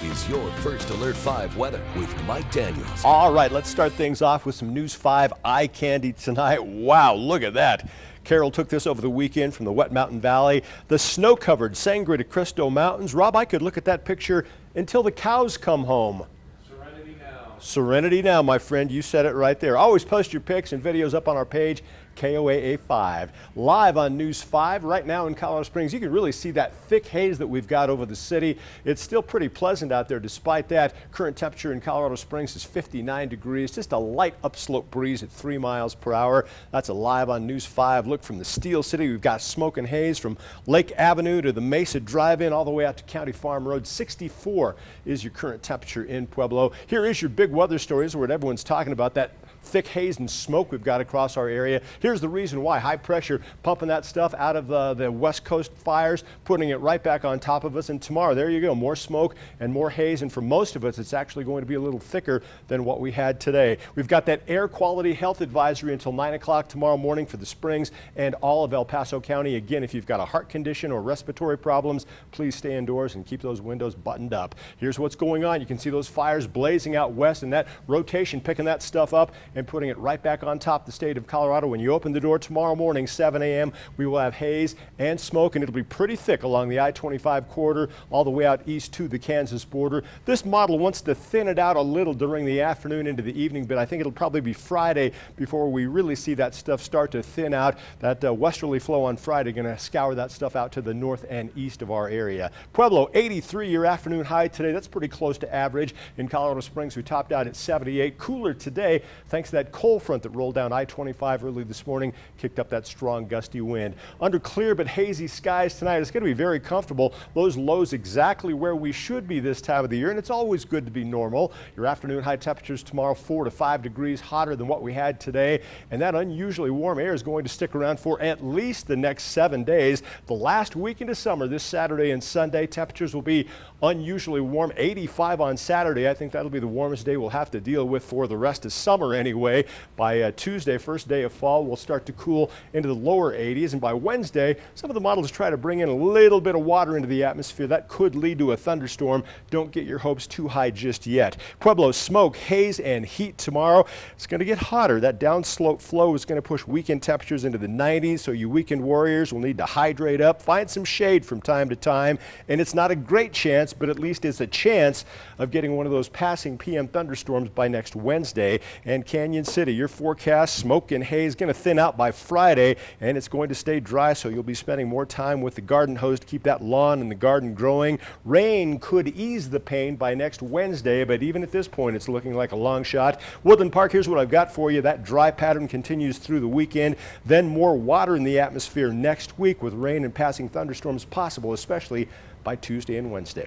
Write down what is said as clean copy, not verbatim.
is your First Alert 5 weather with Mike Daniels. All right, let's start things off with some News 5 eye candy tonight. Wow, look at that. Carol took this over the weekend from the Wet Mountain Valley. The snow-covered Sangre de Cristo Mountains. Rob, I could look at that picture until the cows come home. Serenity now. Serenity now, my friend. You said it right there. Always post your pics and videos up on our page, KOAA 5. Live on News 5 right now in Colorado Springs. You can really see that thick haze that we've got over the city. It's still pretty pleasant out there despite that. Current temperature in Colorado Springs is 59 degrees. Just a light upslope breeze at 3 miles per hour. That's a live on News 5 look from the Steel City. We've got smoke and haze from Lake Avenue to the Mesa Drive-In all the way out to County Farm Road. 64 is your current temperature in Pueblo. Here is your big weather stories where everyone's talking about that thick haze and smoke we've got across our area. Here's the reason why. High pressure pumping that stuff out of the West Coast fires, putting it right back on top of us. And tomorrow, there you go, more smoke and more haze. And for most of us, it's actually going to be a little thicker than what we had today. We've got that air quality health advisory until 9 o'clock tomorrow morning for the Springs and all of El Paso County. Again, if you've got a heart condition or respiratory problems, please stay indoors and keep those windows buttoned up. Here's what's going on. You can see those fires blazing out west and that rotation picking that stuff up and putting it right back on top of the state of Colorado. When you open the door tomorrow morning, 7 a.m., we will have haze and smoke, and it'll be pretty thick along the I-25 corridor all the way out east to the Kansas border. This model wants to thin it out a little during the afternoon into the evening, but I think it'll probably be Friday before we really see that stuff start to thin out. That westerly flow on Friday going to scour that stuff out to the north and east of our area. Pueblo, 83 your afternoon high today. That's pretty close to average. In Colorado Springs, we topped out at 78. Cooler today thanks to that cold front that rolled down I-25 early this morning, kicked up that strong gusty wind. Under clear but hazy skies tonight, it's going to be very comfortable. Those lows exactly where we should be this time of the year, and it's always good to be normal. Your afternoon high temperatures tomorrow 4 to 5 degrees hotter than what we had today, and that unusually warm air is going to stick around for at least the next 7 days. The last weekend of summer, this Saturday and Sunday, temperatures will be unusually warm. 85 on Saturday. I think that'll be the warmest day we'll have to deal with for the rest of summer anyway. By Tuesday, first day of fall, we'll start to cool into the lower 80s, and by Wednesday, some of the models try to bring in a little bit of water into the atmosphere. That could lead to a thunderstorm. Don't get your hopes too high just yet. Pueblo, smoke, haze, and heat tomorrow. It's going to get hotter. That downslope flow is going to push weekend temperatures into the 90s, so you weekend warriors will need to hydrate up, find some shade from time to time, and it's not a great chance, but at least it's a chance of getting one of those passing PM thunderstorms by next Wednesday. And Canyon City, your forecast, smoke and haze going to thin out by Friday, and it's going to stay dry, so you'll be spending more time with the garden hose to keep that lawn and the garden growing. Rain could ease the pain by next Wednesday, but even at this point, it's looking like a long shot. Woodland Park, here's what I've got for you. That dry pattern continues through the weekend, then more water in the atmosphere next week with rain and passing thunderstorms possible, especially by Tuesday and Wednesday.